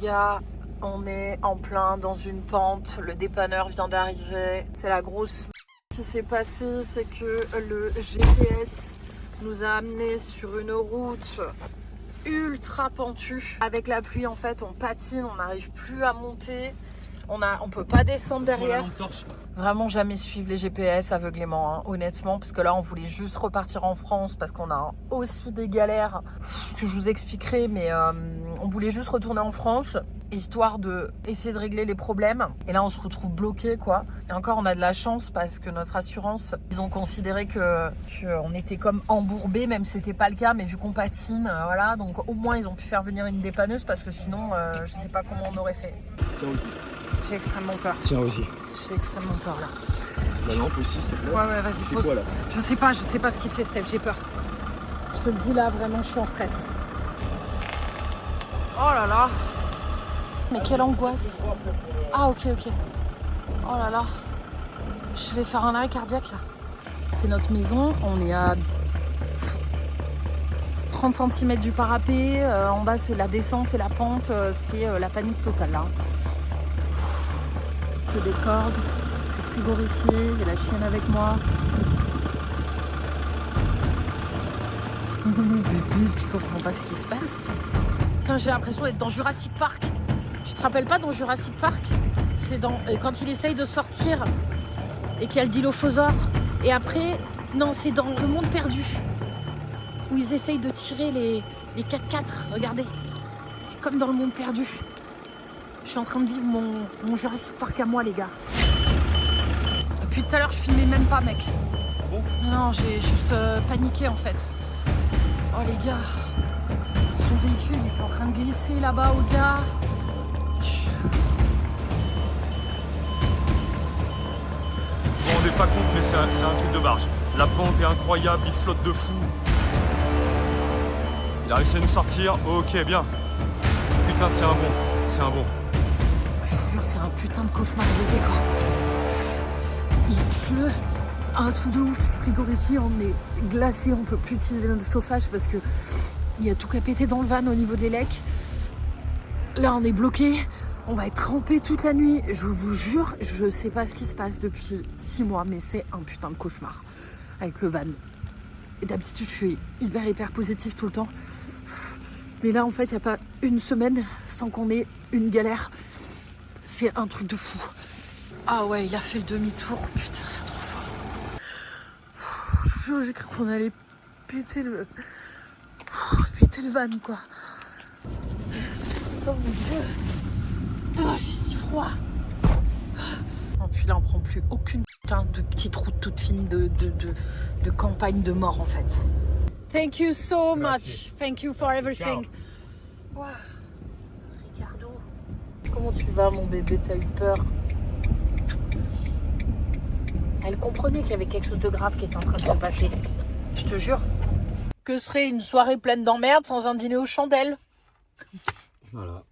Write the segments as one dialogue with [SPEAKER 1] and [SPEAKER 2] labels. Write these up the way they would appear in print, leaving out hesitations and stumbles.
[SPEAKER 1] gars, on est en plein dans une pente, le dépanneur vient d'arriver. C'est la grosse qui s'est passée, c'est que le GPS nous a amenés sur une route ultra pentue. Avec la pluie, en fait, on patine, on n'arrive plus à monter. On peut pas descendre derrière. Vraiment jamais suivre les GPS aveuglément, hein, honnêtement, parce que là on voulait juste repartir en France parce qu'on a aussi des galères que je vous expliquerai, mais on voulait juste retourner en France histoire de essayer de régler les problèmes. Et là on se retrouve bloqué quoi. Et encore on a de la chance parce que notre assurance, ils ont considéré que on était comme embourbé, même si c'était pas le cas, mais vu qu'on patine, voilà, donc au moins ils ont pu faire venir une dépanneuse parce que sinon je sais pas comment on aurait fait.
[SPEAKER 2] Tiens aussi.
[SPEAKER 1] J'ai extrêmement peur.
[SPEAKER 2] Tiens aussi.
[SPEAKER 1] J'ai extrêmement peur là.
[SPEAKER 2] La lampe aussi, s'il te plaît.
[SPEAKER 1] Ouais, vas-y, pose.
[SPEAKER 2] Quoi, là
[SPEAKER 1] je sais pas ce qu'il fait, Steph, j'ai peur. Je te le dis là, vraiment, je suis en stress. Oh là là. Mais quelle angoisse. Ah, ok. Oh là là. Je vais faire un arrêt cardiaque là. C'est notre maison, on est à 30 cm du parapet. En bas, c'est la descente, c'est la pente, c'est la panique totale là. Que des cordes, le frigorifié, j'ai la chienne avec moi. Tu comprends pas ce qui se passe. Putain, j'ai l'impression d'être dans Jurassic Park. Tu te rappelles pas dans Jurassic Park? C'est quand il essaye de sortir et qu'il y a le dilophosaure. Et après, non, c'est dans Le Monde Perdu. Où ils essayent de tirer les 4x4. Regardez. C'est comme dans Le Monde Perdu. Je suis en train de vivre mon Jurassic Park à moi, les gars. Depuis tout à l'heure, je filmais même pas, mec.
[SPEAKER 2] Bon.
[SPEAKER 1] Non, j'ai juste paniqué, en fait. Oh, les gars. Son véhicule, il est en train de glisser là-bas, au gars.
[SPEAKER 3] Vous vous rendez pas compte, mais c'est un truc de barge. La pente est incroyable, il flotte de fou. Il a réussi à nous sortir. Ok, bien. Putain, c'est un bon.
[SPEAKER 1] C'est un putain de cauchemar rêvé quoi. Il pleut, un truc de ouf, frigorifié, on est glacé, on peut plus utiliser notre chauffage parce que il y a tout qu'à péter dans le van au niveau de l'élec. Là on est bloqué, on va être trempé toute la nuit. Je vous jure, je sais pas ce qui se passe depuis 6 mois, mais c'est un putain de cauchemar avec le van. Et d'habitude je suis hyper positive tout le temps. Mais là en fait il n'y a pas une semaine sans qu'on ait une galère. C'est un truc de fou. Ah ouais, il a fait le demi-tour. Putain, trop fort. Je vous jure, j'ai cru qu'on allait péter le van, quoi. Oh mon Dieu. Oh, j'ai si froid. Et puis là, on prend plus aucune putain de petite route toute fine de campagne de mort, en fait. Thank you so much. Thank you for everything. Wow. Ricardo. Comment tu vas, mon bébé? T'as eu peur? Elle comprenait qu'il y avait quelque chose de grave qui était en train de se passer. Je te jure. Que serait une soirée pleine d'emmerdes sans un dîner aux chandelles?
[SPEAKER 2] Voilà.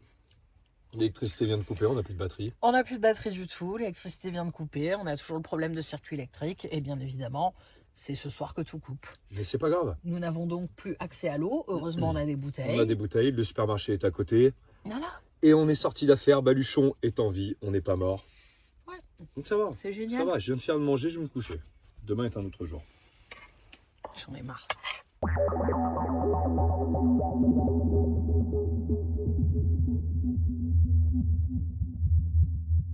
[SPEAKER 2] L'électricité vient de couper, on n'a plus de batterie.
[SPEAKER 1] On n'a plus de batterie du tout, l'électricité vient de couper, on a toujours le problème de circuit électrique et bien évidemment, c'est ce soir que tout coupe.
[SPEAKER 2] Mais c'est pas grave.
[SPEAKER 1] Nous n'avons donc plus accès à l'eau, heureusement on a des bouteilles.
[SPEAKER 2] On a des bouteilles, le supermarché est à côté.
[SPEAKER 1] Voilà.
[SPEAKER 2] Et on est sorti d'affaires, Baluchon est en vie, on n'est pas mort.
[SPEAKER 1] Ouais.
[SPEAKER 2] Donc ça va.
[SPEAKER 1] C'est génial.
[SPEAKER 2] Ça va, je viens de faire de manger, je vais me coucher. Demain est un autre jour.
[SPEAKER 1] J'en ai marre.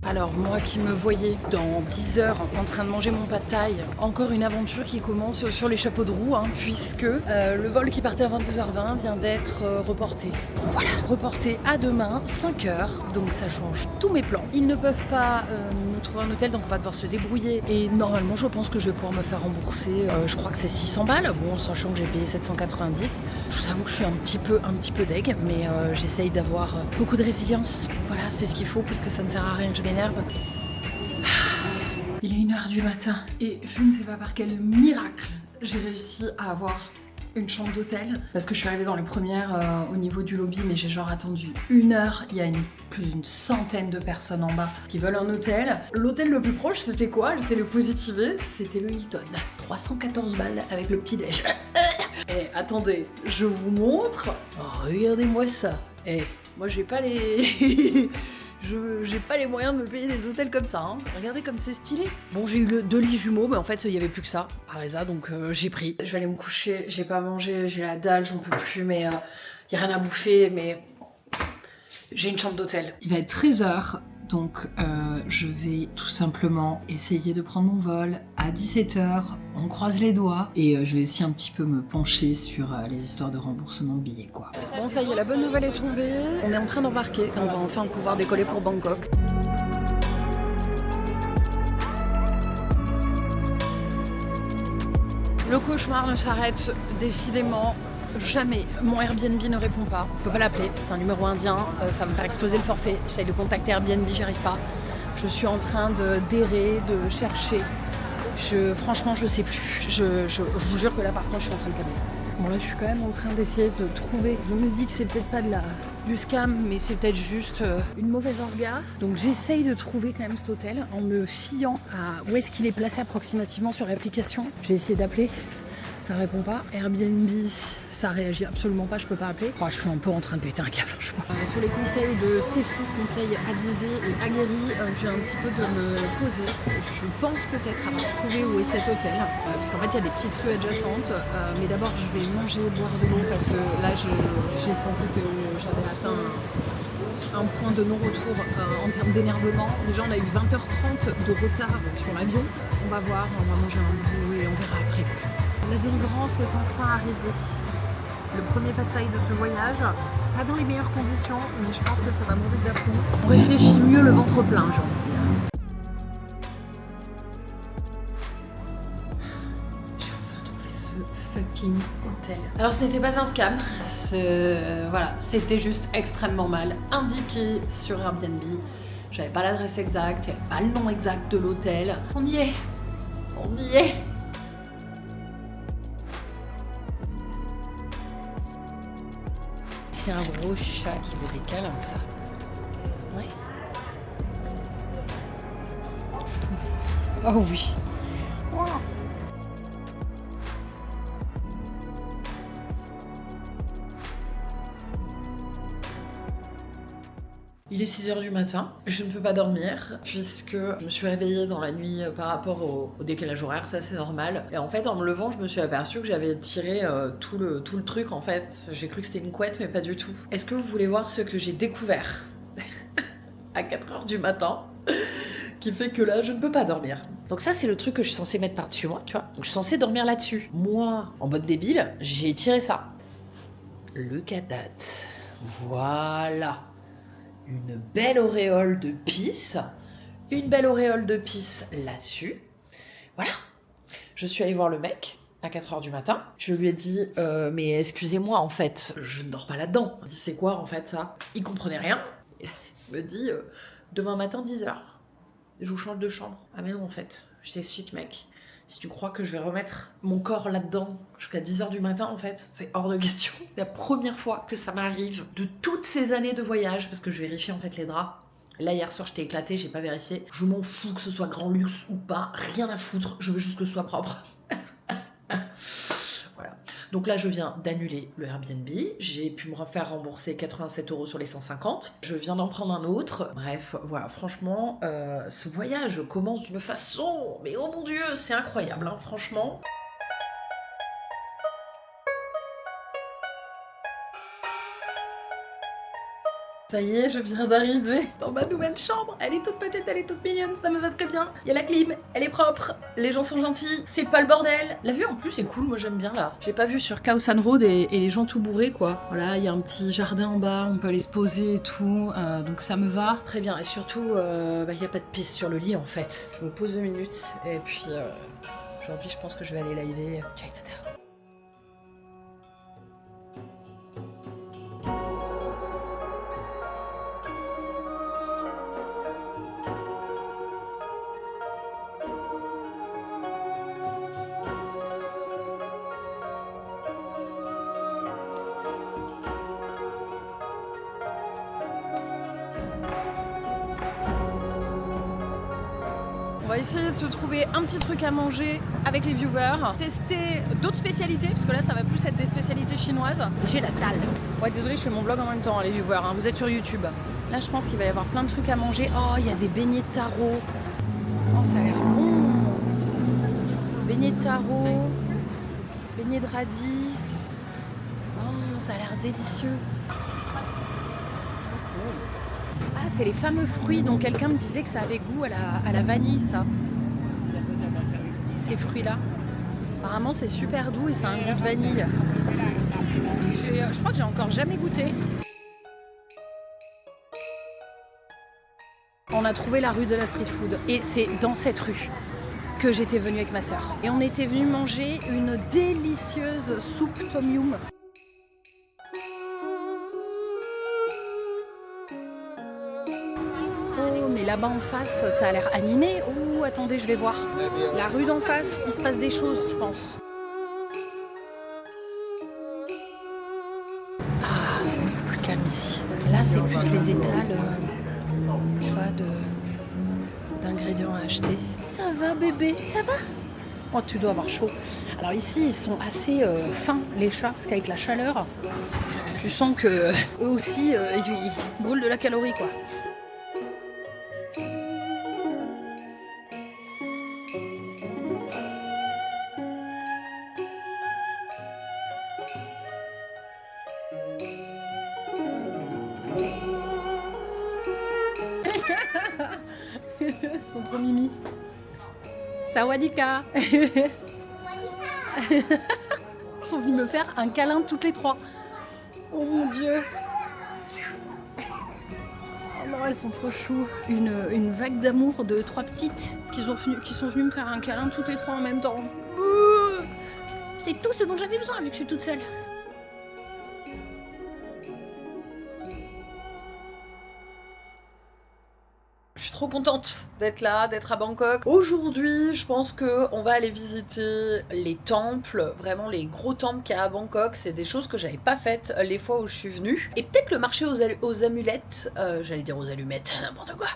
[SPEAKER 1] Alors moi qui me voyais dans 10 heures en train de manger mon pad thaï, encore une aventure qui commence sur les chapeaux de roue, puisque le vol qui partait à 22h20 vient d'être reporté. Voilà, reporté à demain, 5h, donc ça change tous mes plans. Ils ne peuvent pas nous trouver un hôtel, donc on va devoir se débrouiller. Et normalement je pense que je vais pouvoir me faire rembourser, je crois que c'est 600 balles, bon sachant que j'ai payé 790. Je vous avoue que je suis un petit peu deg, mais j'essaye d'avoir beaucoup de résilience. Voilà, c'est ce qu'il faut, parce que ça ne sert à rien que je m'énerve. Il est 1h du matin et je ne sais pas par quel miracle j'ai réussi à avoir une chambre d'hôtel parce que je suis arrivée dans les premières au niveau du lobby, mais j'ai genre attendu 1 heure. Il y a plus d'une centaine de personnes en bas qui veulent un hôtel. L'hôtel le plus proche, c'était quoi? J'essaie de le positiver. C'était le Hilton. 314 balles avec le petit déj. Et attendez, je vous montre. Oh, regardez-moi ça. Et
[SPEAKER 4] Moi j'ai pas les... j'ai pas les moyens de me payer des hôtels comme ça, hein. Regardez comme c'est stylé. Bon, j'ai eu 2 lits jumeaux, mais en fait il y avait plus que ça à Reza, donc j'ai pris. Je vais aller me coucher, j'ai pas mangé, j'ai la dalle, j'en peux plus, mais y a rien à bouffer, mais j'ai une chambre d'hôtel. Il va être 13h. Donc je vais tout simplement essayer de prendre mon vol à 17h, on croise les doigts et je vais aussi un petit peu me pencher sur les histoires de remboursement de billets quoi.
[SPEAKER 1] Bon ça y est, la bonne nouvelle est tombée, on est en train d'embarquer, on va enfin pouvoir décoller pour Bangkok. Le cauchemar ne s'arrête décidément jamais. Mon Airbnb ne répond pas. Je peux pas l'appeler. C'est un numéro indien. Ça va me faire exploser le forfait. J'essaye de contacter Airbnb, j'y arrive pas. Je suis en train d'errer, de chercher. Franchement, je sais plus. Je vous jure que là, par contre, je suis en train de calmer. Bon, là, je suis quand même en train d'essayer de trouver. Je me dis que c'est peut-être pas du scam, mais c'est peut-être juste une mauvaise orga. Donc, j'essaye de trouver quand même cet hôtel en me fiant à où est-ce qu'il est placé approximativement sur l'application. J'ai essayé d'appeler. Ça répond pas. Airbnb, ça réagit absolument pas, je peux pas appeler. Oh, je suis un peu en train de péter un câble, je sais pas. Sur les conseils de Stéphie, conseils avisés et aguerris, j'ai un petit peu de me poser. Je pense peut-être avoir trouvé où est cet hôtel, parce qu'en fait il y a des petites rues adjacentes. Mais d'abord je vais manger, boire de l'eau, parce que là j'ai senti que j'avais atteint un point de non-retour en termes d'énervement. Déjà on a eu 20h30 de retard sur l'avion. On va voir, on va manger un bout et on verra après. La délivrance est enfin arrivée. Le premier pad thai de ce voyage, pas dans les meilleures conditions, mais je pense que ça va mourir d'aplomb. On réfléchit mieux le ventre plein, j'ai envie de dire. J'ai enfin trouvé ce fucking hôtel. Alors ce n'était pas un scam, voilà, c'était juste extrêmement mal indiqué sur Airbnb. J'avais pas l'adresse exacte, j'avais pas le nom exact de l'hôtel. On y est. C'est un gros chat qui veut des câlins, ça. Ouais. Oh oui. Oh. Il est 6h du matin, je ne peux pas dormir puisque je me suis réveillée dans la nuit par rapport au décalage horaire, ça c'est normal. Et en fait en me levant je me suis aperçue que j'avais tiré tout le truc en fait. J'ai cru que c'était une couette mais pas du tout. Est-ce que vous voulez voir ce que j'ai découvert à 4h du matin qui fait que là je ne peux pas dormir? Donc ça c'est le truc que je suis censée mettre par-dessus moi, tu vois. Donc je suis censée dormir là-dessus. Moi, en mode débile, j'ai tiré ça. Le catate. Voilà. Une belle auréole de pisse. Une belle auréole de pisse là-dessus. Voilà. Je suis allée voir le mec à 4h du matin. Je lui ai dit mais excusez-moi en fait, je ne dors pas là-dedans. Il dit c'est quoi en fait ça? Il comprenait rien. Il me dit demain matin 10h. Je vous change de chambre. Ah mais non en fait, je t'explique mec. Si tu crois que je vais remettre mon corps là-dedans jusqu'à 10h du matin, en fait, c'est hors de question. C'est la première fois que ça m'arrive de toutes ces années de voyage, parce que je vérifie en fait les draps. Là, hier soir, j'étais éclatée, j'ai pas vérifié. Je m'en fous que ce soit grand luxe ou pas, rien à foutre, je veux juste que ce soit propre. Voilà. Donc là, je viens d'annuler le Airbnb. J'ai pu me faire rembourser 87 € sur les 150. Je viens d'en prendre un autre. Bref, voilà, franchement, ce voyage commence d'une façon... Mais oh mon Dieu, c'est incroyable, hein, franchement. Ça y est, je viens d'arriver dans ma nouvelle chambre. Elle est toute petite, elle est toute mignonne, ça me va très bien. Il y a la clim, elle est propre, les gens sont gentils, c'est pas le bordel. La vue en plus est cool, moi j'aime bien là. J'ai pas vu sur Khao San Road et les gens tout bourrés quoi. Voilà, il y a un petit jardin en bas, on peut aller se poser et tout, donc ça me va très bien. Et surtout, il y a pas de pisse sur le lit en fait. Je me pose 2 minutes et puis aujourd'hui je pense que je vais aller liver Chinatown.
[SPEAKER 4] On va essayer de se trouver un petit truc à manger avec les viewers, tester d'autres spécialités, parce que là ça va plus être des spécialités chinoises. J'ai la dalle. Ouais, désolé, je fais mon vlog en même temps, les viewers, hein. Vous êtes sur YouTube. Là je pense qu'il va y avoir plein de trucs à manger. Oh, il y a des beignets de taro. Oh, ça a l'air bon. Beignets de taro, beignets de radis. Oh, ça a l'air délicieux. Ah, c'est les fameux fruits dont quelqu'un me disait que ça avait goût à la vanille, ça. Ces fruits-là. Apparemment, c'est super doux et ça a un goût de vanille. Je crois que j'ai encore jamais goûté. On a trouvé la rue de la street food et c'est dans cette rue que j'étais venue avec ma soeur. Et on était venu manger une délicieuse soupe tom yum. Mais là-bas en face, ça a l'air animé. Oh, attendez, je vais voir. La rue d'en face, il se passe des choses, je pense. Ah, c'est beaucoup plus calme ici. Là, c'est plus les étals, tu vois, d'ingrédients à acheter. Ça va, bébé? Ça va? Oh, tu dois avoir chaud. Alors ici, ils sont assez fins, les chats, parce qu'avec la chaleur, tu sens que eux aussi, ils brûlent de la calorie, quoi. Contre Mimi. Sawadika. Ils sont venus me faire un câlin toutes les trois. Oh mon dieu. Oh non, elles sont trop chou. Une vague d'amour de trois petites qui sont venues me faire un câlin toutes les trois en même temps. C'est tout ce dont j'avais besoin vu que je suis toute seule. Je suis trop contente d'être là, d'être à Bangkok. Aujourd'hui, je pense qu'on va aller visiter les temples, vraiment les gros temples qu'il y a à Bangkok. C'est des choses que j'avais pas faites les fois où je suis venue. Et peut-être le marché aux amulettes, j'allais dire aux allumettes, n'importe quoi,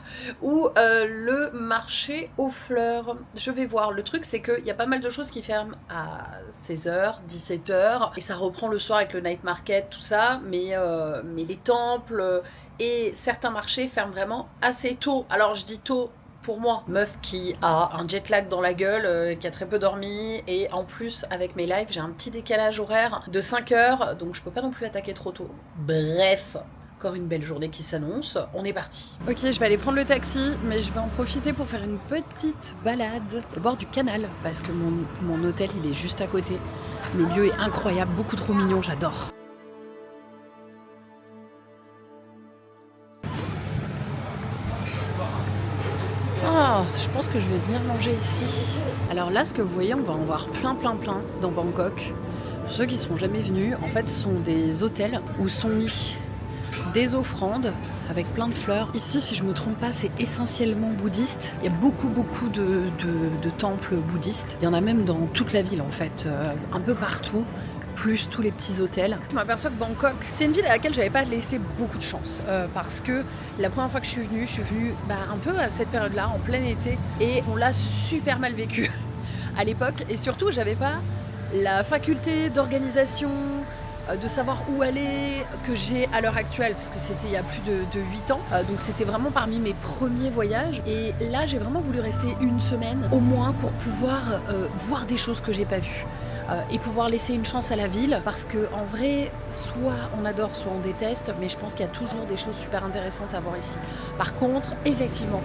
[SPEAKER 4] ou le marché aux fleurs. Je vais voir. Le truc, c'est qu'il y a pas mal de choses qui ferment à 16h, 17h, et ça reprend le soir avec le night market, tout ça, mais les temples et certains marchés ferment vraiment assez tôt. Alors je dis tôt pour moi, meuf qui a un jet lag dans la gueule, qui a très peu dormi, et en plus avec mes lives j'ai un petit décalage horaire de 5 heures, donc je peux pas non plus attaquer trop tôt. Bref, encore une belle journée qui s'annonce, on est parti. Ok, je vais aller prendre le taxi, mais je vais en profiter pour faire une petite balade au bord du canal, parce que mon hôtel il est juste à côté. Le lieu est incroyable, beaucoup trop mignon, j'adore. Ah, je pense que je vais venir manger ici. Alors là, ce que vous voyez, on va en voir plein dans Bangkok. Pour ceux qui ne sont jamais venus, en fait, ce sont des hôtels où sont mis des offrandes avec plein de fleurs. Ici, si je me trompe pas, c'est essentiellement bouddhiste. Il y a beaucoup de temples bouddhistes. Il y en a même dans toute la ville, en fait, un peu partout. Plus tous les petits hôtels. Je m'aperçois que Bangkok, c'est une ville à laquelle j'avais pas laissé beaucoup de chance parce que la première fois que je suis venue un peu à cette période-là, en plein été, et on l'a super mal vécu à l'époque. Et surtout, j'avais pas la faculté d'organisation, de savoir où aller que j'ai à l'heure actuelle, parce que c'était il y a plus de 8 ans. Donc c'était vraiment parmi mes premiers voyages. Et là, j'ai vraiment voulu rester une semaine au moins pour pouvoir voir des choses que j'ai pas vues. Et pouvoir laisser une chance à la ville, parce que en vrai, soit on adore, soit on déteste, mais je pense qu'il y a toujours des choses super intéressantes à voir ici. Par contre, effectivement,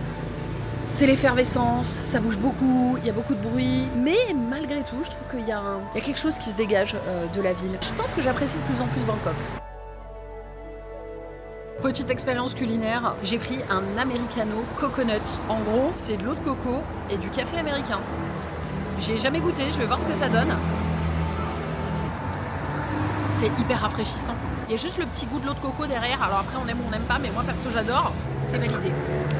[SPEAKER 4] c'est l'effervescence, ça bouge beaucoup, il y a beaucoup de bruit, mais malgré tout, je trouve qu'il y a quelque chose qui se dégage de la ville. Je pense que j'apprécie de plus en plus Bangkok. Petite expérience culinaire, j'ai pris un americano coconut. En gros, c'est de l'eau de coco et du café américain. J'ai jamais goûté, je vais voir ce que ça donne. C'est hyper rafraîchissant. Il y a juste le petit goût de l'eau de coco derrière. Alors après, on aime ou on n'aime pas, mais moi perso, j'adore. C'est validé.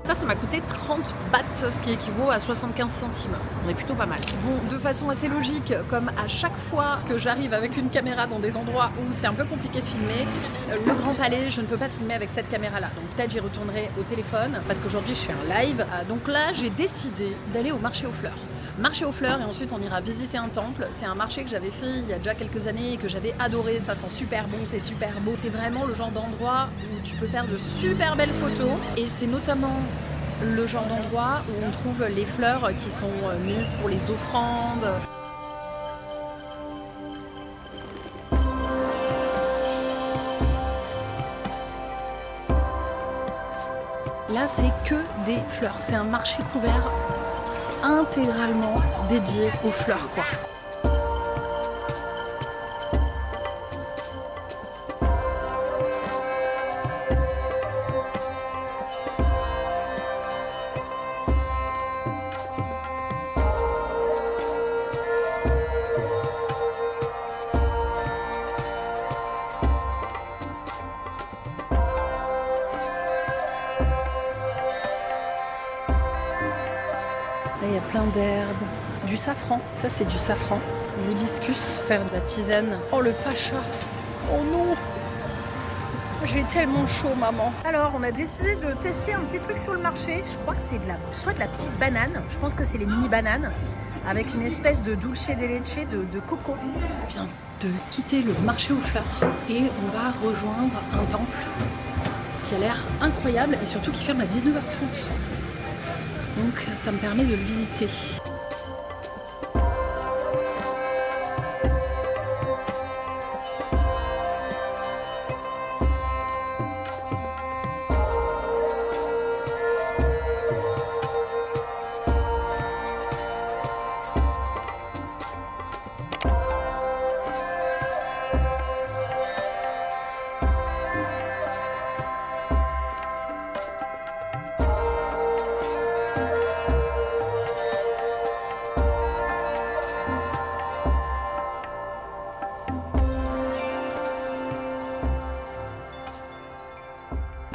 [SPEAKER 4] Ça m'a coûté 30 bahts, ce qui équivaut à 75 centimes. On est plutôt pas mal. Bon, de façon assez logique, comme à chaque fois que j'arrive avec une caméra dans des endroits où c'est un peu compliqué de filmer, le Grand Palais, je ne peux pas filmer avec cette caméra-là. Donc peut-être j'y retournerai au téléphone, parce qu'aujourd'hui je fais un live. Donc là, j'ai décidé d'aller au marché aux fleurs. Marché aux fleurs et ensuite on ira visiter un temple. C'est un marché que j'avais fait il y a déjà quelques années et que j'avais adoré. Ça sent super bon, c'est super beau. C'est vraiment le genre d'endroit où tu peux faire de super belles photos. Et c'est notamment le genre d'endroit où on trouve les fleurs qui sont mises pour les offrandes. Là, c'est que des fleurs. C'est un marché couvert intégralement dédié aux fleurs, quoi. Là, il y a plein d'herbes, du safran, ça c'est du safran, l'hibiscus, faire de la tisane. Oh le pacha, oh non, j'ai tellement chaud maman. Alors on a décidé de tester un petit truc sur le marché, je crois que c'est soit de la petite banane, je pense que c'est les mini bananes, avec une espèce de dulce de leche de coco. On vient de quitter le marché aux fleurs et on va rejoindre un temple qui a l'air incroyable et surtout qui ferme à 19h30. Donc ça me permet de le visiter.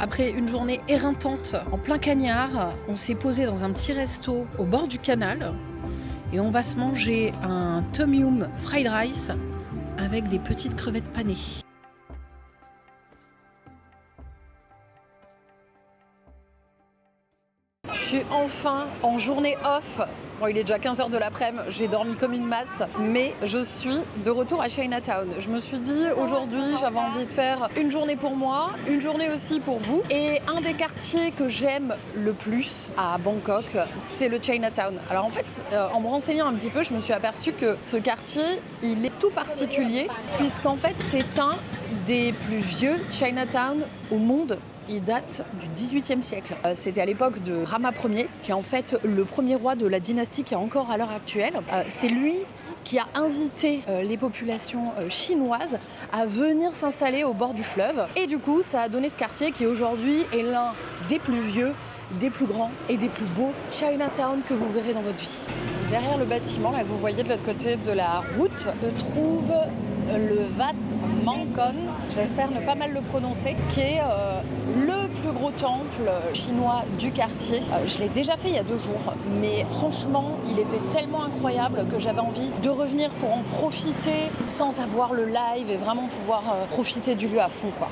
[SPEAKER 4] Après une journée éreintante en plein cagnard, on s'est posé dans un petit resto au bord du canal et on va se manger un tom yum fried rice avec des petites crevettes panées. Je suis enfin en journée off. Bon, il est déjà 15h de l'après-midi, j'ai dormi comme une masse, mais je suis de retour à Chinatown. Je me suis dit, aujourd'hui, j'avais envie de faire une journée pour moi, une journée aussi pour vous. Et un des quartiers que j'aime le plus à Bangkok, c'est le Chinatown. Alors en fait, en me renseignant un petit peu, je me suis aperçue que ce quartier, il est tout particulier, puisqu'en fait, c'est un des plus vieux Chinatown au monde. Il date du XVIIIe siècle. C'était à l'époque de Rama Ier, qui est en fait le premier roi de la dynastie qui est encore à l'heure actuelle. C'est lui qui a invité les populations chinoises à venir s'installer au bord du fleuve. Et du coup, ça a donné ce quartier qui aujourd'hui est l'un des plus vieux, des plus grands et des plus beaux Chinatown que vous verrez dans votre vie. Derrière le bâtiment, là, que vous voyez de l'autre côté de la route, se trouve le Wat Mankon, j'espère ne pas mal le prononcer, qui est le plus gros temple chinois du quartier. Je l'ai déjà fait il y a 2 jours, mais franchement, il était tellement incroyable que j'avais envie de revenir pour en profiter sans avoir le live et vraiment pouvoir profiter du lieu à fond, quoi.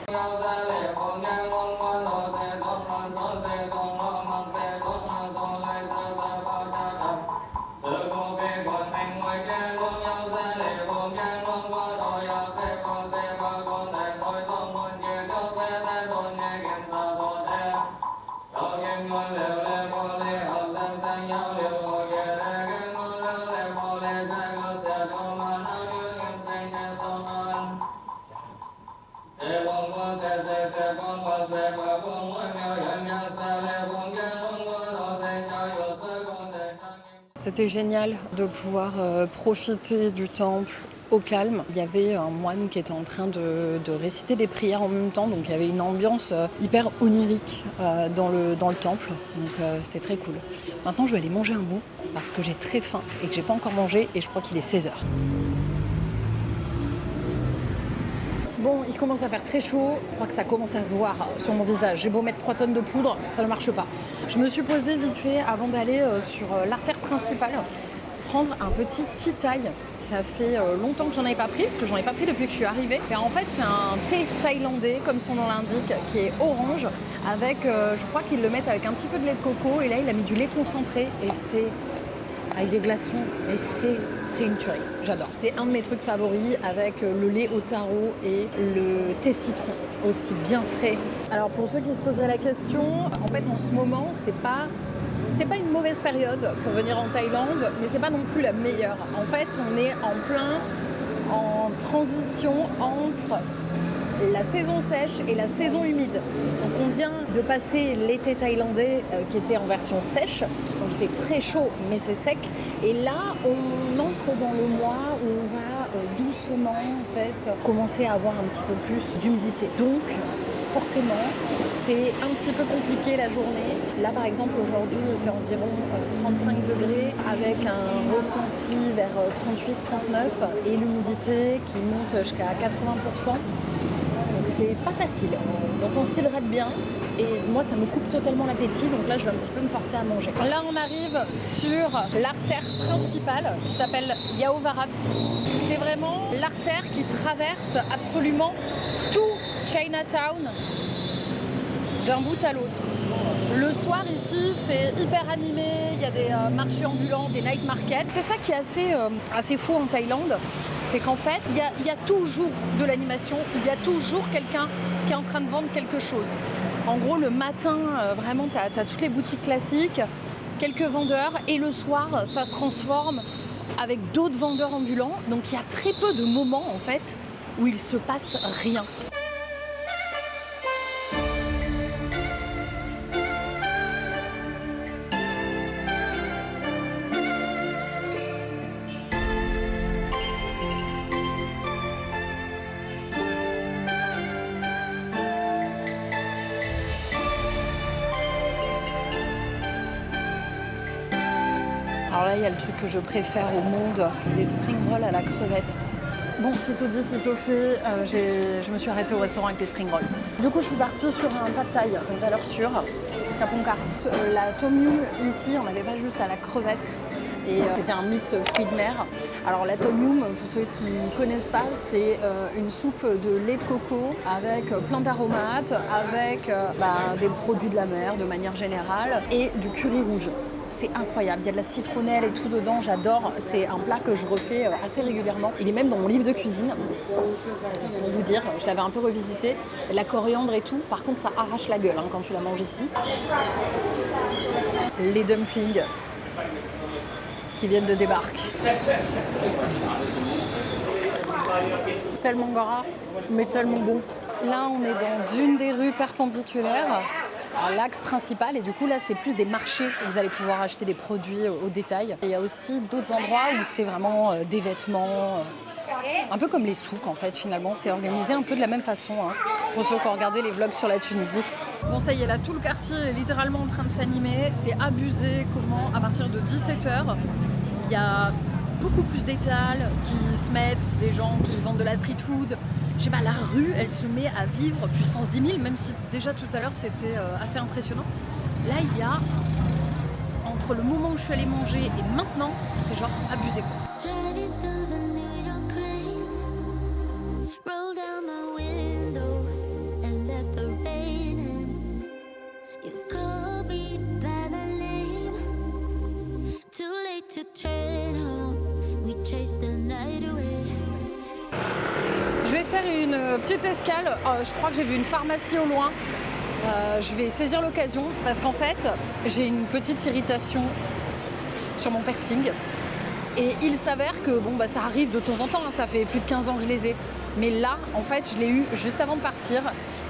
[SPEAKER 4] C'était génial de pouvoir profiter du temple au calme. Il y avait un moine qui était en train de réciter des prières en même temps, donc il y avait une ambiance hyper onirique dans le temple, donc c'était très cool. Maintenant je vais aller manger un bout parce que j'ai très faim et que j'ai pas encore mangé et je crois qu'il est 16h. Bon, il commence à faire très chaud. Je crois que ça commence à se voir sur mon visage. J'ai beau mettre 3 tonnes de poudre, ça ne marche pas. Je me suis posée vite fait avant d'aller sur l'artère principale, prendre un petit tea thaï. Ça fait longtemps que j'en avais pas pris, parce que j'en ai pas pris depuis que je suis arrivée. Et en fait, c'est un thé thaïlandais, comme son nom l'indique, qui est orange, avec, je crois qu'ils le mettent avec un petit peu de lait de coco. Et là, il a mis du lait concentré, et c'est avec des glaçons. Et c'est une tuerie, j'adore. C'est un de mes trucs favoris, avec le lait au taro et le thé citron, aussi bien frais. Alors pour ceux qui se poseraient la question, en fait, en ce moment, c'est pas une mauvaise période pour venir en Thaïlande, mais c'est pas non plus la meilleure. En fait, on est en transition entre la saison sèche et la saison humide. Donc on vient de passer l'été thaïlandais qui était en version sèche, donc il fait très chaud mais c'est sec. Et là, on entre dans le mois où on va doucement en fait commencer à avoir un petit peu plus d'humidité. Donc forcément, c'est un petit peu compliqué la journée. Là, par exemple, aujourd'hui, il fait environ 35 degrés avec un ressenti vers 38-39 et l'humidité qui monte jusqu'à 80%. Donc, c'est pas facile. Donc, on s'hydrate bien. Et moi, ça me coupe totalement l'appétit. Donc là, je vais un petit peu me forcer à manger. Là, on arrive sur l'artère principale qui s'appelle Yaowarat. C'est vraiment l'artère qui traverse absolument tout Chinatown d'un bout à l'autre. Le soir ici, c'est hyper animé, il y a des marchés ambulants, des night markets. C'est ça qui est assez fou en Thaïlande, c'est qu'en fait, il y a toujours de l'animation, il y a toujours quelqu'un qui est en train de vendre quelque chose. En gros, le matin, vraiment, tu as toutes les boutiques classiques, quelques vendeurs, et le soir, ça se transforme avec d'autres vendeurs ambulants. Donc il y a très peu de moments, en fait, où il se passe rien. Alors là, il y a le truc que je préfère au monde, les spring rolls à la crevette. Bon, sitôt dit, sitôt fait, je me suis arrêtée au restaurant avec les spring rolls. Du coup, je suis partie sur un pad thaï, une valeur sûre, Kaponka. La tom yum, ici, on n'avait pas juste à la crevette, et c'était un mix fruits de mer. Alors la tom yum, pour ceux qui ne connaissent pas, c'est une soupe de lait de coco avec plein d'aromates, avec des produits de la mer de manière générale, et du curry rouge. C'est incroyable, il y a de la citronnelle et tout dedans, j'adore. C'est un plat que je refais assez régulièrement. Il est même dans mon livre de cuisine, pour vous dire, je l'avais un peu revisité. La coriandre et tout, par contre ça arrache la gueule quand tu la manges ici. Les dumplings qui viennent de débarquer. Tellement gras, mais tellement bon. Là on est dans une des rues perpendiculaires à l'axe principal, et du coup là c'est plus des marchés où vous allez pouvoir acheter des produits au détail. Et il y a aussi d'autres endroits où c'est vraiment des vêtements, un peu comme les souks en fait finalement, c'est organisé un peu de la même façon pour ceux qui ont regardé les vlogs sur la Tunisie. Bon ça y est, là tout le quartier est littéralement en train de s'animer, c'est abusé comment à partir de 17h il y a beaucoup plus d'étals qui se mettent, des gens qui vendent de la street food. Je sais pas, la rue, elle se met à vivre puissance 10 000, même si déjà tout à l'heure c'était assez impressionnant. Là, il y a, entre le moment où je suis allée manger et maintenant, c'est genre abusé quoi. Je vais faire une petite escale, je crois que j'ai vu une pharmacie au loin. Je vais saisir l'occasion parce qu'en fait j'ai une petite irritation sur mon piercing et il s'avère que ça arrive de temps en temps, ça fait plus de 15 ans que je les ai. Mais là, en fait, je l'ai eu juste avant de partir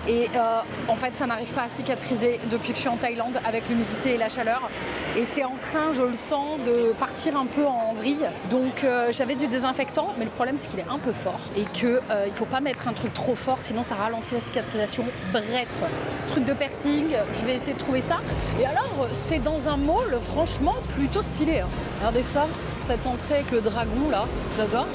[SPEAKER 4] et en fait, ça n'arrive pas à cicatriser depuis que je suis en Thaïlande avec l'humidité et la chaleur. Et c'est en train, je le sens, de partir un peu en vrille. Donc j'avais du désinfectant, mais le problème c'est qu'il est un peu fort et qu'il ne faut pas mettre un truc trop fort, sinon ça ralentit la cicatrisation. Bref, truc de piercing, je vais essayer de trouver ça. Et alors, c'est dans un mall, franchement, plutôt stylé. Regardez ça, cette entrée avec le dragon là, j'adore.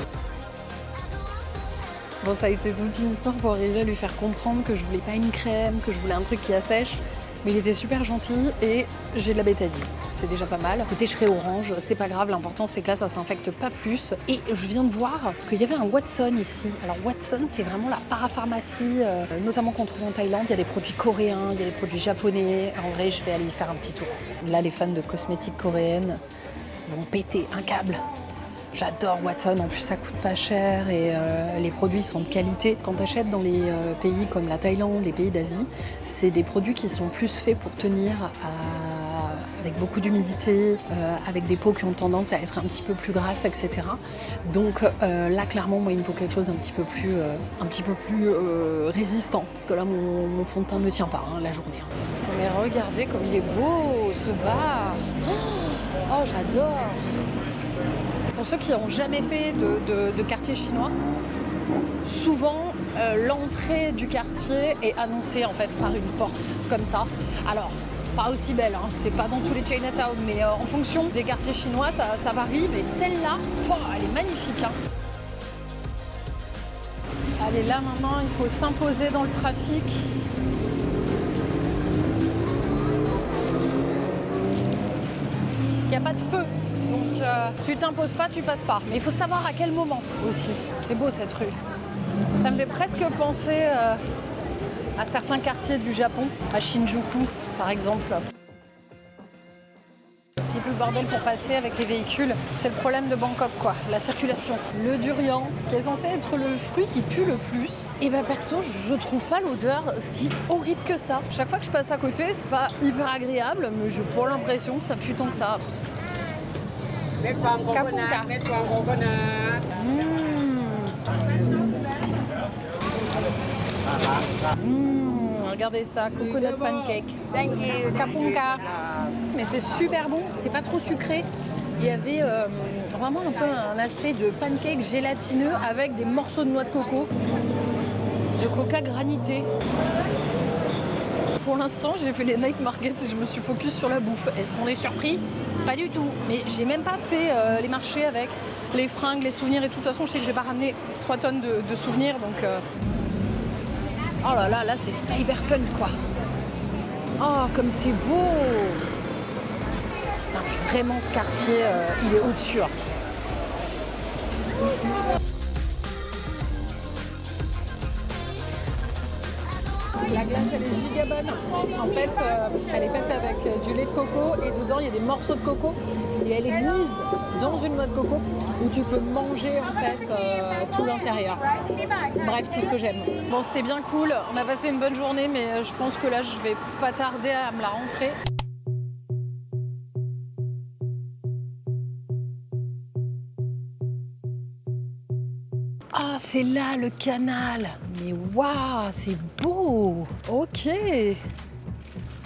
[SPEAKER 4] Bon, ça a été toute une histoire pour arriver à lui faire comprendre que je voulais pas une crème, que je voulais un truc qui assèche. Mais il était super gentil et j'ai de la bétadine. C'est déjà pas mal. Côté, je serai orange, c'est pas grave. L'important, c'est que là, ça s'infecte pas plus. Et je viens de voir qu'il y avait un Watson ici. Alors, Watson, c'est vraiment la parapharmacie, notamment qu'on trouve en Thaïlande. Il y a des produits coréens, il y a des produits japonais. En vrai, je vais aller y faire un petit tour. Là, les fans de cosmétiques coréennes vont péter un câble. J'adore Watson, en plus ça coûte pas cher et les produits sont de qualité. Quand tu achètes dans les pays comme la Thaïlande, les pays d'Asie, c'est des produits qui sont plus faits pour tenir avec beaucoup d'humidité, avec des peaux qui ont tendance à être un petit peu plus grasses, etc. Donc là, clairement, moi, il me faut quelque chose d'un petit peu plus, résistant. Parce que là, mon fond de teint ne tient pas la journée. Mais regardez comme il est beau, ce bar. Oh, j'adore. Pour ceux qui n'ont jamais fait de quartier chinois, souvent l'entrée du quartier est annoncée en fait par une porte comme ça. Alors, pas aussi belle, c'est pas dans tous les Chinatown, mais en fonction des quartiers chinois, ça varie. Mais celle-là, elle est magnifique. Allez, là maintenant, il faut s'imposer dans le trafic. Parce qu'il n'y a pas de feu. Donc, tu t'imposes pas, tu passes pas. Mais il faut savoir à quel moment aussi. C'est beau cette rue. Ça me fait presque penser à certains quartiers du Japon, à Shinjuku par exemple. Un petit peu le bordel pour passer avec les véhicules. C'est le problème de Bangkok, quoi, la circulation. Le durian, qui est censé être le fruit qui pue le plus, et ben perso, je trouve pas l'odeur si horrible que ça. Chaque fois que je passe à côté, c'est pas hyper agréable, mais j'ai pas l'impression que ça pue tant que ça. Kapunka. Regardez ça, coconut pancake. Kapunka. Mais c'est super bon, c'est pas trop sucré. Il y avait vraiment un peu un aspect de pancake gélatineux avec des morceaux de noix de coco, de coca granité. Pour l'instant, j'ai fait les night markets et je me suis focus sur la bouffe. Est-ce qu'on est surpris? Pas du tout. Mais j'ai même pas fait les marchés avec les fringues, les souvenirs et tout. De toute façon, je sais que je vais pas ramener 3 tonnes de souvenirs. Donc, oh là là, là c'est cyberpunk quoi. Oh, comme c'est beau. Putain, mais vraiment, ce quartier, il est au-dessus. La glace, elle est giga bonne. En fait, elle est faite avec du lait de coco et dedans, il y a des morceaux de coco. Et elle est mise dans une noix de coco où tu peux manger en fait tout l'intérieur. Bref, tout ce que j'aime. Bon, c'était bien cool. On a passé une bonne journée, mais je pense que là, je vais pas tarder à me la rentrer. Ah, c'est là le canal. Mais waouh, c'est beau. Ok. Et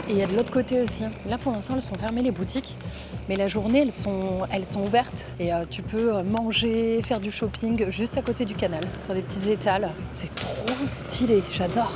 [SPEAKER 4] il y a de l'autre côté aussi. Là, pour l'instant, elles sont fermées les boutiques. Mais la journée, elles sont ouvertes. Et tu peux manger, faire du shopping juste à côté du canal. Dans des petites étals. C'est trop stylé, j'adore.